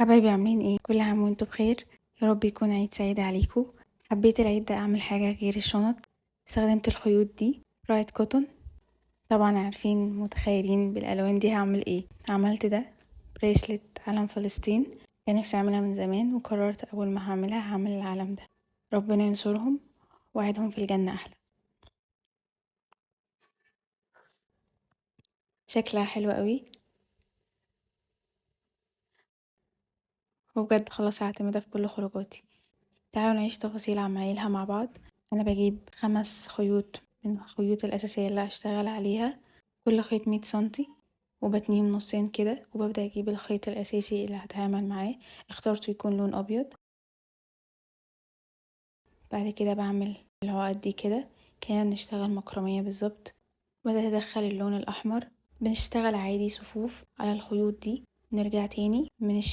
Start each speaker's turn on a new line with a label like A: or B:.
A: حبايبي عاملين ايه؟ كل عام وانتم بخير. يا رب يكون عيد سعيد عليكم. حبيت العيد ده اعمل حاجة غير الشنط. استخدمت الخيوط دي برايت كوتون. طبعا عارفين متخيلين بالالوان دي هعمل ايه. عملت ده بريسلت علم فلسطين. كان نفسي اعملها من زمان وقررت اول ما هعملها هعمل العلم ده. ربنا ينصرهم وعدهم في الجنة احلى. شكلها حلو قوي وبجد خلاص هعتمدها في كل خروجاتي. تعالوا نعيش تفاصيل عمايلها مع بعض. انا بجيب 5 خيوط من الخيوط الاساسية اللي هشتغل عليها. كل خيط 100 سنتي وبتنيهم نصين كده وببدأ اجيب الخيط الاساسي اللي هتعامل معاه. اخترته يكون لون ابيض. بعد كده بعمل العقد دي كده كأننا بنشتغل مكرمية بالظبط. بدأت ادخل اللون الاحمر. بنشتغل عادي صفوف على الخيوط دي. نرجع تاني من الشمال